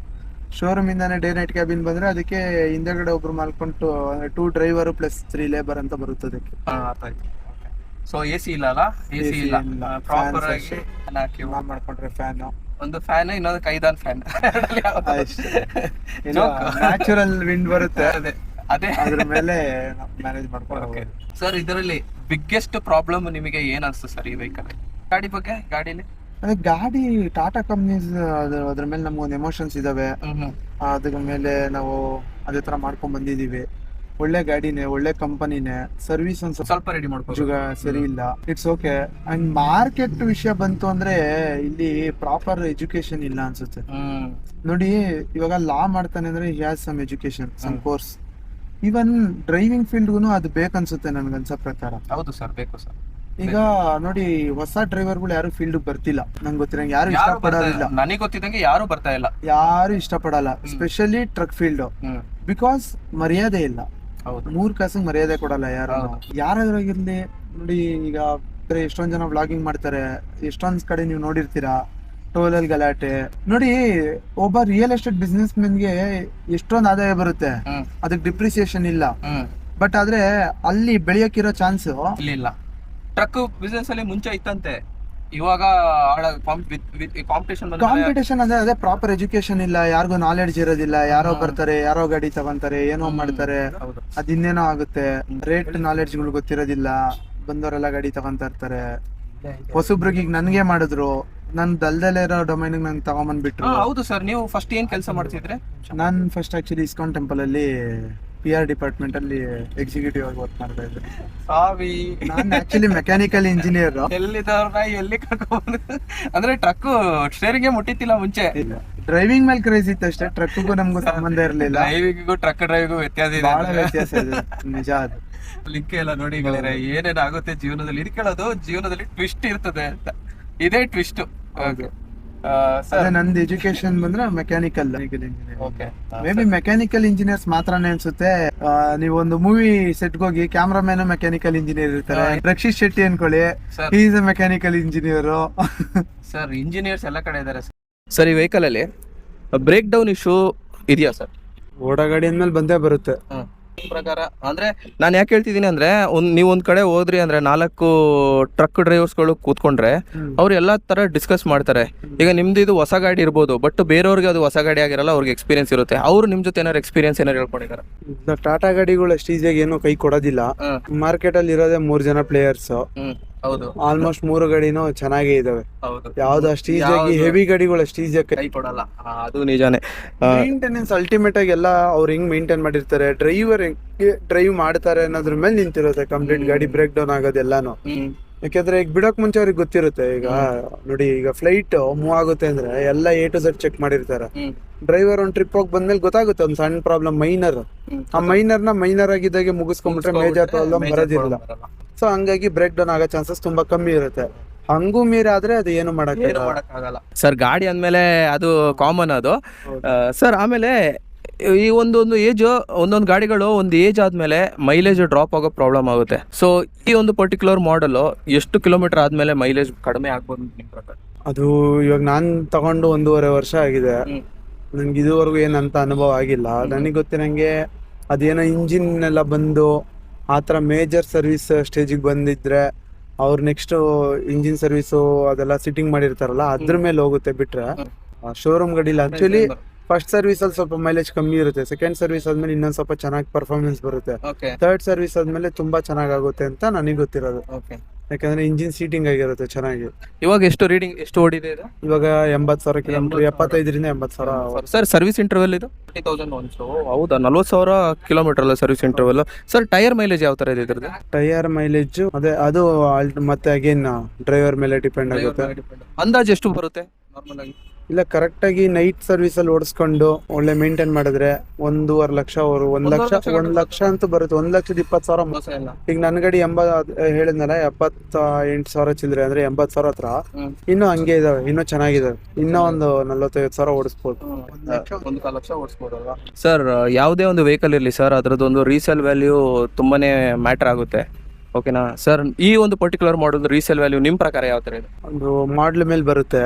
ಶೋರೂಮ್ ಇಂದಾನೆ ಡೇ ನೈಟ್ ಕ್ಯಾಬಿನ್ ಬಂದ್ರೆ ಅದಕ್ಕೆ ಹಿಂದೆಗಡೆ ಒಬ್ರು ಮಾಡ್ಕೊಂಡು 2 ಡ್ರೈವರ್ +3 ಲೇಬರ್ ಅಂತ ಬರುತ್ತೆ ಅದಕ್ಕೆ. ಸೊ AC ಇಲ್ಲ ಅಲ್ಲ, AC ಇಲ್ಲ, ಪ್ರಾಪರ್ ಆಗಿ ಮಾಡ್ಕೊಂಡ್ರೆ ಫ್ಯಾನ್, ಒಂದು ಫ್ಯಾನ್, ಇನ್ನೊಂದು 5 ಫ್ಯಾನ್, ನ್ಯಾಚುರಲ್ ವಿಂಡ್ ಬರುತ್ತೆ, ಅದೇ ಅದ್ರ ಮೇಲೆ ಮ್ಯಾನೇಜ್ ಮಾಡ್ಕೊಂಡು. ಸರ್ ಇದರಲ್ಲಿ ಬಿಗ್ಗೆಸ್ಟ್ ಪ್ರಾಬ್ಲಮ್ ನಿಮಗೆ ಏನ್ ಅನ್ಸುತ್ತೆ ಸರ್ ಈ ವೆಹಿಕಲ್ ಗಾಡಿ ಬಗ್ಗೆ? ಗಾಡಿಲಿ ಅದೇ ಗಾಡಿ ಟಾಟಾ ಕಂಪ್ನೀಸ್, ಅದ್ರ ಮೇಲೆ ನಮ್ಗೊಂದು ಎಮೋಷನ್ಸ್ ಇದಾವೆ. ಅದ್ರ ಮೇಲೆ ನಾವು ಅದೇ ತರ ಮಾಡ್ಕೊಂಡ್ ಬಂದಿದೀವಿ. ಒಳ್ಳೆ ಗಾಡಿನೇ, ಒಳ್ಳೆ ಕಂಪನಿನೇ, ಸರ್ವಿಸ್ ಒಂದ್ ಸ್ವಲ್ಪ ರೆಡಿ ಮಾಡ್ಕೊಂಡು ಸರಿ ಇಲ್ಲ. It's okay. ಅಂಡ್ ಮಾರ್ಕೆಟ್ ವಿಷಯ ಬಂತು ಅಂದ್ರೆ ಇಲ್ಲಿ ಪ್ರಾಪರ್ ಎಜುಕೇಶನ್ ಇಲ್ಲ ಅನ್ಸುತ್ತೆ. ನೋಡಿ ಇವಾಗ ಲಾ ಮಾಡ್ತಾನೆ ಅಂದ್ರೆ has some education, some course. Even driving ಫೀಲ್ಡ್ಗೂ ಅದು ಬೇಕನ್ಸುತ್ತೆ ನನ್ಗನ್ಸೋ ಪ್ರಕಾರ. ಹೌದು ಸರ್, ಬೇಕು ಸರ್. ಈಗ ನೋಡಿ ಹೊಸ ಡ್ರೈವರ್ಗಳು ಯಾರು ಫೀಲ್ಡ್ ಬರ್ತಿಲ್ಲ, ನಂಗೆ ಗೊತ್ತಿರಂಗೆ ಯಾರು ಇಷ್ಟಪಡೋದಿಲ್ಲ. ನನಗೆ ಗೊತ್ತಿದ್ದಂಗೆ ಯಾರು ಬರ್ತಾ ಇಲ್ಲ, ಯಾರು ಇಷ್ಟಪಡಲ್ಲ, ಸ್ಪೆಷಲಿ ಟ್ರಕ್ ಫೀಲ್ಡ್. ಬಿಕಾಸ್ ಮರ್ಯಾದೆ ಇಲ್ಲ, 3 ಕಾಸಿಗೆ ಮರ್ಯಾದೆ ಕೊಡಲ್ಲ ಯಾರು. ಯಾರಾದ್ರಾಗಿರ್ಲಿ ನೋಡಿ, ಈಗ ಎಷ್ಟೊಂದ್ ಜನ ವ್ಲಾಗಿಂಗ್ ಮಾಡ್ತಾರೆ, ಎಷ್ಟೊಂದ್ ಕಡೆ ನೀವು ನೋಡಿರ್ತೀರಾ ಟೋಲಲ್ ಗಲಾಟೆ. ನೋಡಿ ಒಬ್ಬ ರಿಯಲ್ ಎಸ್ಟೇಟ್ ಬಿಸ್ನೆಸ್ ಮೆನ್ಗೆ ಎಷ್ಟೊಂದ್ ಆದಾಯ ಬರುತ್ತೆ, ಅದಕ್ಕೆ ಡಿಪ್ರಿಸಿಯೇಷನ್ ಇಲ್ಲ. ಬಟ್ ಆದ್ರೆ ಅಲ್ಲಿ ಬೆಳೆಯಕ್ಕಿರೋ ಚಾನ್ಸ್ ಇಲ್ಲ. ಟ್ರಕ್ ಬಿಸ್ನೆಸ್ ಅಲ್ಲಿ ಮುಂಚೆ ಇತ್ತಂತೆ, ಇವಾಗ ಕಾಂಪಿಟೇಷನ್ ಅಂದ್ರೆ ಅದೇ ಪ್ರಾಪರ್ ಎಜುಕೇಶನ್ ಇಲ್ಲ, ಯಾರಿಗೂ ನಾಲೆಡ್ಜ್ ಇರೋದಿಲ್ಲ. ಯಾರೋ ಬರ್ತಾರೆ, ಯಾರೋ ಗಾಡಿ ತಗೊಂತಾರೆ, ಏನೋ ಮಾಡ್ತಾರೆ, ಅದ್ ಇನ್ನೇನೋ ಆಗುತ್ತೆ. ರೇಟ್ ನಾಲೆಡ್ಜ್ ಗಳು ಗೊತ್ತಿರೋದಿಲ್ಲ, ಬಂದವರೆಲ್ಲ ಗಾಡಿ ತಗೊಂತ ಇರ್ತಾರೆ. ಹೊಸಬ್ರಿಗೆ ಈಗ ನನ್ಗೆ ಮಾಡಿದ್ರು, ನನ್ ದಲ್ದಲ್ಲೇ ಇರೋ ಡೊಮೈನ್ ನಂಗೆ ತಗೊಂಬಂದ್ಬಿಟ್ರು. ಹೌದು ಸರ್, ನೀವು ಫಸ್ಟ್ ಏನ್ ಕೆಲಸ ಮಾಡ್ತಿದ್ರೆ? ನಾನ್ ಫಸ್ಟ್ ಆಕ್ಚುಲಿ ಇಸ್ಕಾನ್ ಟೆಂಪಲ್ ಅಲ್ಲಿ PR ಡಿಪಾರ್ಟ್ಮೆಂಟ್ ಅಲ್ಲಿ ಎಕ್ಸಿಕ್ಯೂಟಿವ್ ಆಗಿ ವರ್ಕ್ ಮಾಡ್ತಾ ಇದ್ದೆ. ನಾನು ಆಕ್ಚುಲಿ ಮೆಕ್ಯಾನಿಕಲ್ ಇಂಜಿನಿಯರ್. ಎಲ್ಲಿ ಕರ್ಕೊಂಡು ಅಂದ್ರೆ ಟ್ರಕ್ ಸ್ಟೇರಿಂಗ್ ಮುಟ್ಟಿತ್ತಿಲ್ಲ ಮುಂಚೆ. ಡ್ರೈವಿಂಗ್ ಮೇಲೆ ಕ್ರೇಜ್ ಇತ್ತು ಅಷ್ಟೇ, ಟ್ರಕ್ಗೂ ನಮ್ಗೂ ಸಂಬಂಧ ಇರಲಿಲ್ಲ. ಡ್ರೈವಿಂಗೂ ಟ್ರಕ್ ಡ್ರೈವಿಗೂ ವ್ಯತ್ಯಾಸ ಇದೆ, ಬಹಳ ವ್ಯತ್ಯಾಸ ಇದೆ, ನಿಜ. ಅದು ಲಿಂಕ್ ಎಲ್ಲ ನೋಡಿ ಏನೇನಾಗುತ್ತೆ ಜೀವನದಲ್ಲಿ. ಇದು ಕೇಳೋದು ಜೀವನದಲ್ಲಿ ಟ್ವಿಸ್ಟ್ ಇರ್ತದೆ ಅಂತ, ಇದೇ ಟ್ವಿಸ್ಟ್. ನಂದು ಎಜುಕೇಶನ್ ಬಂದ್ರೆ mechanical engineer. May be mechanical engineers ಮಾತ್ರನೇ ಅನ್ಸುತ್ತೆ. ನೀವು ಒಂದು ಮೂವಿ ಸೆಟ್ ಹೋಗಿ ಕ್ಯಾಮ್ರಾಮನ್ ಮೆಕ್ಯಾನಿಕಲ್ ಇಂಜಿನಿಯರ್ ಇರ್ತಾರೆ. ರಕ್ಷಿತ್ ಶೆಟ್ಟಿ ಅನ್ಕೊಳ್ಳಿ, is A mechanical engineer. Sir engineers ಎಲ್ಲ ಕಡೆ ಇದಾರೆ ಸರ್. ಈ ವೆಹಿಕಲ್ ಅಲ್ಲಿ ಬ್ರೇಕ್ ಡೌನ್ ಇಶ್ಯೂ ಇದೆಯಾ ಸರ್? ಓಡೋ ಗಾಡಿ ಅಂದ್ಮೇಲೆ ಬಂದೇ ಬರುತ್ತೆ ಪ್ರಕಾರ. ಅಂದ್ರೆ ನಾನು ಯಾಕೆ ಹೇಳ್ತಿದ್ದೀನಿ ಅಂದ್ರೆ, ನೀವು ಒಂದ್ ಕಡೆ ಹೋದ್ರಿ ಅಂದ್ರೆ 4 ಟ್ರಕ್ ಡ್ರೈವರ್ಸ್ಗಳು ಕೂತ್ಕೊಂಡ್ರೆ ಅವ್ರು ಎಲ್ಲಾ ತರ ಡಿಸ್ಕಸ್ ಮಾಡ್ತಾರೆ. ಈಗ ನಿಮ್ದು ಇದು ಹೊಸ ಗಾಡಿ ಇರ್ಬೋದು, ಬಟ್ ಬೇರೆಯವ್ರಿಗೆ ಅದು ಹೊಸ ಗಾಡಿ ಆಗಿರಲ್ಲ, ಅವ್ರಿಗೆ ಎಕ್ಸ್ಪೀರಿಯನ್ಸ್ ಇರುತ್ತೆ. ಅವ್ರು ನಿಮ್ ಜೊತೆ ಏನಾರು ಎಕ್ಸ್ಪೀರಿಯನ್ಸ್ ಏನಾರು ಹೇಳ್ಕೊಂಡಿದ್ದಾರೆ? ಟಾಟಾ ಗಾಡಿಗಳು ಅಷ್ಟು ಈಸಿಯಾಗಿ ಏನು ಕೈ ಕೊಡೋದಿಲ್ಲ. ಮಾರ್ಕೆಟ್ ಅಲ್ಲಿ ಇರೋದೇ 3 ಜನ ಪ್ಲೇಯರ್ಸ್. ಹೌದು, ಆಲ್ಮೋಸ್ಟ್ 3 ಗಾಡಿನೂ ಚೆನ್ನಾಗೇ ಇದಾವೆ. ಯಾವ್ದು ಅಷ್ಟು ಈಸಿಯಾಗಿ ಹೆವಿ ಗಾಡಿಗಳು ಅಷ್ಟು ಈಸಿಯಾಗಿ ಕೈ ಕೊಡಲ್ಲ, ಅದು ನಿಜಾನೇ. ಮೇಂಟೆನೆನ್ಸ್ ಅಲ್ಟಿಮೇಟ್ ಆಗಿ ಎಲ್ಲ ಅವ್ರು ಹೆಂಗ್ ಮೇಂಟೈನ್ ಮಾಡಿರ್ತಾರೆ, ಡ್ರೈವರ್ ಹೆಂಗೆ ಡ್ರೈವ್ ಮಾಡ್ತಾರೆ ಅನ್ನೋದ್ರ ಮೇಲೆ ನಿಂತಿರುತ್ತೆ ಕಂಪ್ಲೀಟ್ ಗಾಡಿ ಬ್ರೇಕ್ ಡೌನ್ ಆಗೋದೆಲ್ಲಾನು. ಯಾಕಂದ್ರೆ ಈಗ ಬಿಡೋಕ್ ಮುಂಚೆ ಅವ್ರಿಗೆ ಗೊತ್ತಿರುತ್ತೆ. ಈಗ ನೋಡಿ, ಈಗ ಫ್ಲೈಟ್ ಮೂವ್ ಆಗುತ್ತೆ ಅಂದ್ರೆ ಎಲ್ಲ A to Z ಚೆಕ್ ಮಾಡಿರ್ತಾರೆ. ಡ್ರೈವರ್ ಒಂದ್ ಟ್ರಿಪ್ ಹೋಗಿ ಬಂದ್ಮೇಲೆ ಗೊತ್ತಾಗುತ್ತೆ ಒಂದ್ ಸಣ್ಣ ಪ್ರಾಬ್ಲಮ್, ಮೈನರ್. ಆ ಮೈನರ್ ಆಗಿದ್ದಾಗೆ ಮುಗಿಸ್ಕೊಂಡ್ಬಿಟ್ರೆ ಮೇಜರ್ ಪ್ರಾಬ್ಲಮ್ ಬರೋದಿಲ್ಲ. ಸೊ ಹಂಗಾಗಿ ಬ್ರೇಕ್ ಡೌನ್ ಆಗೋ ಚಾನ್ಸಸ್ ತುಂಬಾ ಕಮ್ಮಿ ಇರುತ್ತೆ. ಹಂಗೂ ಮೀರಿ ಆದ್ರೆ ಅದು ಏನು ಮಾಡಕ್ಕಾಗಲ್ಲ ಸರ್. ಗಾಡಿ ಅಂದ್ಮೇಲೆ ಅದು ಕಾಮನ್ ಅದು ಸರ್. ಆಮೇಲೆ ಈ ಒಂದೊಂದು ಏಜ್, ಒಂದೊಂದು ಗಾಡಿಗಳು ಒಂದು ಏಜ್ ಆದ್ಮೇಲೆ ಮೈಲೇಜ್ ಡ್ರಾಪ್ ಆಗೋ ಪ್ರಾಬ್ಲಮ್ ಆಗುತ್ತೆ. ಸೊ ಈ ಒಂದು ಪರ್ಟಿಕ್ಯುಲರ್ ಮಾಡಲ್ ಎಷ್ಟು ಕಿಲೋಮೀಟರ್ ಆದ್ಮೇಲೆ ಮೈಲೇಜ್ ಕಡಿಮೆ ಆಗ್ಬೋದು ನಿಮ್ ಪ್ರಕಾರ? ಅದು ಇವಾಗ ನಾನ್ ತಗೊಂಡು 1.5 ವರ್ಷ ಆಗಿದೆ. ನನ್ಗೆ ಇದುವರೆಗೂ ಏನಂತ ಅನುಭವ ಆಗಿಲ್ಲ. ನನಗೆ ಗೊತ್ತಿರಂಗೆ ಅದೇನೋ ಇಂಜಿನ್ ಎಲ್ಲ ಬಂದು ಆತರ ಮೇಜರ್ ಸರ್ವಿಸ್ ಸ್ಟೇಜಿಗೆ ಬಂದಿದ್ರೆ ಅವ್ರು ನೆಕ್ಸ್ಟ್ ಇಂಜಿನ್ ಸರ್ವಿಸು ಅದೆಲ್ಲ ಸಿಟ್ಟಿಂಗ್ ಮಾಡಿರ್ತಾರಲ್ಲ, ಅದ್ರ ಮೇಲೆ ಹೋಗುತ್ತೆ. ಬಿಟ್ರೆ ಶೋರೂಮ್ ಗಾಡಿಲಿ ಆಕ್ಚುಲಿ ಫಸ್ಟ್ ಸರ್ವಿಸ್ ಅಲ್ಲಿ ಸ್ವಲ್ಪ ಮೈಲೇಜ್ ಕಮ್ಮಿ ಇರುತ್ತೆ. ಸೆಕೆಂಡ್ ಸರ್ವಿಸ್ ಆದ್ಮೇಲೆ ಇನ್ನೊಂದ್ ಸ್ವಲ್ಪ ಚೆನ್ನಾಗಿ ಪರ್ಫಾರ್ಮೆನ್ಸ್ ಬರುತ್ತೆ. ಥರ್ಡ್ ಸರ್ವಿಸ್ ಆದ್ಮೇಲೆ ತುಂಬಾ ಚೆನ್ನಾಗುತ್ತೆ ಅಂತ ನನಗೆ ಗೊತ್ತಿರೋದು. ಯಾಕಂದ್ರೆ ಇಂಜಿನ್ ಸೀಟಿಂಗ್ ಆಗಿರುತ್ತೆ ಚೆನ್ನಾಗಿ. ಇವಾಗ ಎಷ್ಟು ಓಡಿದೆ ಇದು? ಇವಾಗ 80,000 ಕಿಲೋಮೀಟರ್, 75,000 ಇಂದ 80,000. ಸರ್ ಸರ್ವಿಸ್ ಇಂಟರ್ವಲ್ ಇದು 30,000. ಹೌದಾ, 40,000 ಕಿಲೋಮೀಟರ್ ಅಲ್ಲ service interval. Sir tyre mileage ಯಾವ ತರ ಇದೆ ಇದ್ರದ್ದು? ಟೈರ್ ಮೈಲೇಜ್ ಅದೇ ಅದು ಮತ್ತೆ ಅಗೇನ್ ಡ್ರೈವರ್ ಮೇಲೆ ಡಿಪೆಂಡ್ ಆಗುತ್ತೆ. ಅಂದಾಜು ಎಷ್ಟು ಬರುತ್ತೆ ನಾರ್ಮಲ್ ಆಗಿ? ಇಲ್ಲ ಕರೆಕ್ಟ್ ಆಗಿ ನೈಟ್ ಸರ್ವಿಸ್ ಅಲ್ಲಿ ಓಡಿಸ್ಕೊಂಡು ಒಳ್ಳೆ ಮೇಂಟೈನ್ ಮಾಡಿದ್ರೆ 1.5 ಲಕ್ಷ ಅವರು 1 ಲಕ್ಷ ಅಂತೂ ಬರುತ್ತೆ. 1,20,000 ಈಗ ನನ್ನ ಗಾಡಿ ಹೇಳಿದ್ನಲ್ಲ 78,000 ಚಿಲ್ಲರೆ ಅಂದ್ರೆ 80,000 ಹತ್ರ. ಇನ್ನೂ ಹಂಗೆ ಇದಾವೆ, ಇನ್ನೂ ಚೆನ್ನಾಗಿದಾವೆ. ಇನ್ನೂ ಒಂದು 45,000 ಓಡಿಸ್ಬೋದು. 1 ಲಕ್ಷ ಓಡಿಸ್ಬೋದಲ್ವಾ ಸರ್? ಯಾವುದೇ ಒಂದು ವೆಹಿಕಲ್ ಇರಲಿ ಸರ್, ಅದರದ್ದು ಒಂದು ರೀಸೇಲ್ ವ್ಯಾಲ್ಯೂ ತುಂಬಾನೇ ಮ್ಯಾಟರ್ ಆಗುತ್ತೆ. ಓಕೆನಾ ಸರ್? ಈ ಒಂದು ಪರ್ಟಿಕ್ಯುಲರ್ ಮಾಡಲ್ ರೀಸೇಲ್ ವ್ಯಾಲ್ಯೂ ನಿಮ್ಮ ಪ್ರಕಾರ ಯಾವ ತರ ಇದೆ? ಒಂದು ಮಾಡ್ಲ್ ಮೇಲೆ ಬರುತ್ತೆ,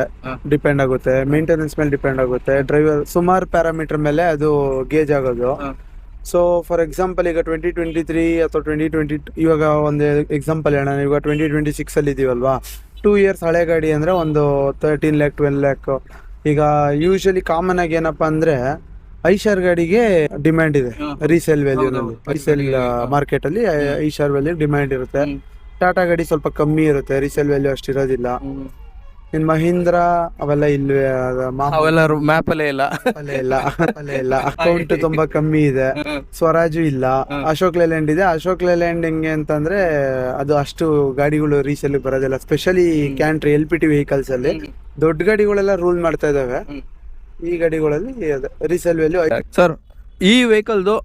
ಡಿಪೆಂಡ್ ಆಗುತ್ತೆ. ಮೇಂಟೆನೆನ್ಸ್ ಮೇಲೆ ಡಿಪೆಂಡ್ ಆಗುತ್ತೆ. ಡ್ರೈವರ್ ಸುಮಾರು ಪ್ಯಾರಾಮೀಟರ್ ಮೇಲೆ ಅದು ಗೇಜ್ ಆಗೋದು. ಸೊ ಫಾರ್ ಎಕ್ಸಾಂಪಲ್ ಈಗ 2023 ಅಥವಾ 2020 ಇವಾಗ ಒಂದು ಎಕ್ಸಾಂಪಲ್ ಹೇಳೋಣ. ಇವಾಗ 2026 ಅಲ್ಲಿ ಇದೀವಲ್ವಾ, 2 years ಹಳೆ ಗಾಡಿ ಅಂದ್ರೆ ಒಂದು 13 lakh 12 lakh. ಈಗ ಯೂಶಲಿ ಕಾಮನ್ ಆಗಿ ಏನಪ್ಪಾ ಅಂದ್ರೆ ಐಶಾರ್ ಗಾಡಿಗೆ ಡಿಮ್ಯಾಂಡ್ ಇದೆ ರೀಸೇಲ್ ವ್ಯಾಲ್ಯೂನಲ್ಲಿ. ರೀಸೇಲ್ ಮಾರ್ಕೆಟ್ ಅಲ್ಲಿ ಐಶಾರ್ ವ್ಯಾಲ್ಯೂ ಡಿಮ್ಯಾಂಡ್ ಇರುತ್ತೆ. ಟಾಟಾ ಗಾಡಿ ಸ್ವಲ್ಪ ಕಮ್ಮಿ ಇರುತ್ತೆ, ರೀಸೇಲ್ ವ್ಯಾಲ್ಯೂ ಅಷ್ಟು ಇರೋದಿಲ್ಲ. ಇನ್ ಮಹೀಂದ್ರ ಅವೆಲ್ಲ ಇಲ್ವೇ, ಅವೆಲ್ಲ ಮ್ಯಾಪ್ ಅಲ್ಲೇ ಇಲ್ಲ ಅಕೌಂಟ್ ತುಂಬಾ ಕಮ್ಮಿ ಇದೆ. ಸ್ವರಾಜು ಇಲ್ಲ. ಅಶೋಕ್ ಲೇಲ್ಯಾಂಡ್ ಇದೆ. ಅಶೋಕ್ ಲೇಲ್ಯಾಂಡ್ ಹೆಂಗೆ ಅಂತಂದ್ರೆ ಅದು ಅಷ್ಟು ಗಾಡಿಗಳು ರೀಸೇಲ್ ಬರೋದಿಲ್ಲ. ಸ್ಪೆಷಲಿ ಕ್ಯಾಂಟ್ರಿ LPT ವೆಹಿಕಲ್ಸ್ ಅಲ್ಲಿ ದೊಡ್ಡ ಗಾಡಿಗಳೆಲ್ಲ ರೂಲ್ ಮಾಡ್ತಾ ಇದಾವೆ. ಈ ಗಾಡಿಗಳಲ್ಲಿ ರೀಸೇಲ್ ವ್ಯಾಲ್ಯೂ. ಸರ್, ಈ ವೆಹಿಕಲ್ದು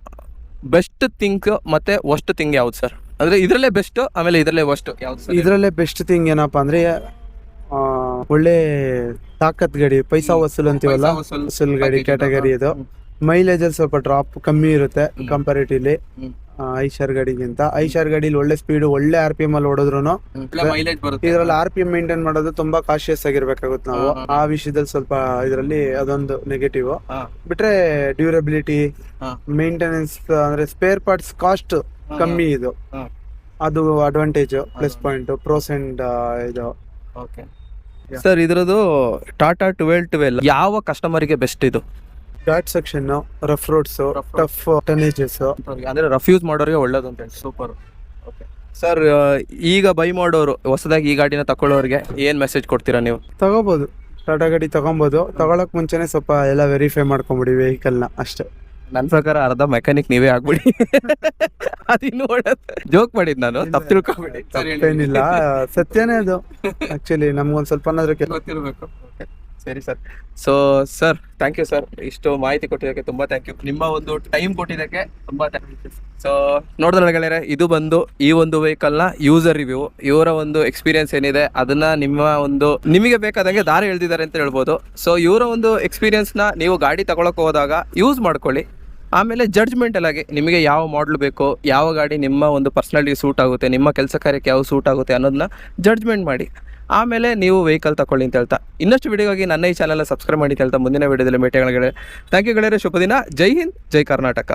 ಬೆಸ್ಟ್ ಥಿಂಗ್ ಮತ್ತೆ ವರ್ಸ್ಟ್ ಥಿಂಗ್ ಯಾವ್ದು ಸರ್? ಅಂದ್ರೆ ಇದ್ರಲ್ಲೇ ಬೆಸ್ಟ್, ಆಮೇಲೆ ಇದ್ರಲ್ಲೇ ವರ್ಸ್ಟ್ ಯಾವ್ದು? ಇದ್ರಲ್ಲೇ ಬೆಸ್ಟ್ ಥಿಂಗ್ ಏನಪ್ಪಾ ಅಂದ್ರೆ ಒಳ್ಳೆ ತಾಕತ್ ಗಾಡಿ, ಪೈಸಾ ವಸೂಲ್ ಅಂತೀವಲ್ಲ, ವಸೂಲ್ ಗಾಡಿ ಕ್ಯಾಟಗರಿ ಇದು. ಮೈಲೇಜ್ ಅಲ್ಲಿ ಸ್ವಲ್ಪ ಡ್ರಾಪ್ ಕಮ್ಮಿ ಇರುತ್ತೆ ಕಂಪ್ಯಾರಿಟಿವ್ಲಿ ಐಶಾರ್ ಗಾಡಿಗಿಂತ. ಐಶಾರ್ ಗಾಡಿಲಿ ಒಳ್ಳೆ ಸ್ಪೀಡ್, ಒಳ್ಳೆ RPM ಅಲ್ಲಿ ಓಡಿದ್ರು ಇದ್ರಲ್ಲಿ RPM ಮೇಂಟೈನ್ ಮಾಡೋದು ತುಂಬಾ ಕಾಶಿಯಸ್ ಆಗಿರ್ಬೇಕಾಗುತ್ತೆ ನಾವು. ಆ ವಿಷಯದಲ್ಲಿ ಸ್ವಲ್ಪ ಇದರಲ್ಲಿ ಅದೊಂದು ನೆಗೆಟಿವ್. ಬಿಟ್ರೆ ಡ್ಯೂರಬಿಲಿಟಿ, ಮೇಂಟೆನೆನ್ಸ್ ಅಂದ್ರೆ ಸ್ಪೇರ್ ಪಾರ್ಟ್ಸ್ ಕಾಸ್ಟ್ ಕಮ್ಮಿ, ಇದು ಅದು advantage, plus point, pros and ಇದು. ಸರ್, ಇದ್ರದ್ದು ಟಾಟಾ 1212 ಯಾವ ಕಸ್ಟಮರಿಗೆ ಬೆಸ್ಟ್ ಇದು? Flat section, rough roads, tough tonnages, ಅಂದ್ರೆ ರಫ್ ಯೂಸ್ ಮಾಡೋರಿಗೆ ಒಳ್ಳೇದು ಅಂತ ಹೇಳಿ. ಸೂಪರ್. ಸರ್, ಈಗ ಬೈ ಮಾಡೋರು, ಹೊಸದಾಗಿ ಈ ಗಾಡಿನ ತಗೊಳ್ಳೋರಿಗೆ ಏನ್ ಮೆಸೇಜ್ ಕೊಡ್ತೀರಾ ನೀವು? ತಗೋಬಹುದು, ಟಾಟಾ ಗಾಡಿ ತಗೊಬಹುದು. ತಗೊಳಕ್ ಮುಂಚೆನೆ ಸ್ವಲ್ಪ ಎಲ್ಲ ವೆರಿಫೈ ಮಾಡ್ಕೊಂಬಿಡಿ ವೆಹಿಕಲ್ ನ ಅಷ್ಟೇ. ನನ್ನ ಪ್ರಕಾರ ಅರ್ಧ ಮೆಕ್ಯಾನಿಕ್ ನೀವೇ ಆಗ್ಬಿಡಿ. ಅದಿನ್ನು ಜೋಕ್ ಮಾಡಿದ್ ನಾನು, ತಪ್ಪು ತಿಳ್ಕೊಬೇಡಿ. ತಪ್ಪೇನಿಲ್ಲ, ಸತ್ಯನೇ ಅದು. ಆಕ್ಚುಲಿ ನಮ್ಗೊಂದ್ ಸ್ವಲ್ಪ ಗೊತ್ತಿರ್ಬೇಕು. ಸರಿ sir. So sir, thank you sir, ಇಷ್ಟು ಮಾಹಿತಿ ಕೊಟ್ಟಿದ್ದಕ್ಕೆ ತುಂಬಾ ಥ್ಯಾಂಕ್ ಯು. ನಿಮ್ಮ ಒಂದು ಟೈಮ್ ಕೊಟ್ಟಿದ್ದಕ್ಕೆ ತುಂಬಾ ಥ್ಯಾಂಕ್ ಯು. ಸೊ ನೋಡಿದ್ರೆ ಗೆಳೆಯರೆ, ಇದು ಬಂದು ಈ ಒಂದು ವೆಹಿಕಲ್ನ ಯೂಸರ್ ರಿವ್ಯೂ. ಇವರ ಒಂದು ಎಕ್ಸ್ಪೀರಿಯನ್ಸ್ ಏನಿದೆ ಅದನ್ನ ನಿಮಗೆ ಬೇಕಾದಂಗೆ ದಾರಿ ಎಳ್ದಿದ್ದಾರೆ ಅಂತ ಹೇಳ್ಬೋದು. ಸೊ ಇವರ ಒಂದು ಎಕ್ಸ್ಪೀರಿಯನ್ಸ್ನ ನೀವು ಗಾಡಿ ತಗೊಳಕ್ ಹೋದಾಗ ಯೂಸ್ ಮಾಡ್ಕೊಳ್ಳಿ. ಆಮೇಲೆ ಜಡ್ಜ್ಮೆಂಟಲ್ ಆಗಿ ನಿಮಗೆ ಯಾವ ಮಾಡಲ್ ಬೇಕು, ಯಾವ ಗಾಡಿ ನಿಮ್ಮ ಒಂದು ಪರ್ಸನಾಲಿಟಿ ಸೂಟ್ ಆಗುತ್ತೆ, ನಿಮ್ಮ ಕೆಲಸ ಕಾರ್ಯಕ್ಕೆ ಯಾವ ಸೂಟ್ ಆಗುತ್ತೆ ಅನ್ನೋದನ್ನ ಜಡ್ಜ್ಮೆಂಟ್ ಮಾಡಿ ಆಮೇಲೆ ನೀವು ವೆಹಿಕಲ್ ತಗೊಳ್ಳಿ ಅಂತ ಹೇಳ್ತಾ, ಇನ್ನಷ್ಟು ವಿಡಿಯೋಗಾಗಿ ನನ್ನ ಈ ಚಾನಲ್ನ ಸಬ್ಸ್ಕ್ರೈಬ್ ಮಾಡಿ ಅಂತ ಹೇಳ್ತಾ ಮುಂದಿನ ವಿಡಿಯೋದಲ್ಲಿ ಭೇಟಿಯಾಗೋಣ. ಥ್ಯಾಂಕ್ ಯು ಗೆಳೆಯರೆ, ಶುಭ ದಿನ. ಜೈ ಹಿಂದ್, ಜೈ ಕರ್ನಾಟಕ.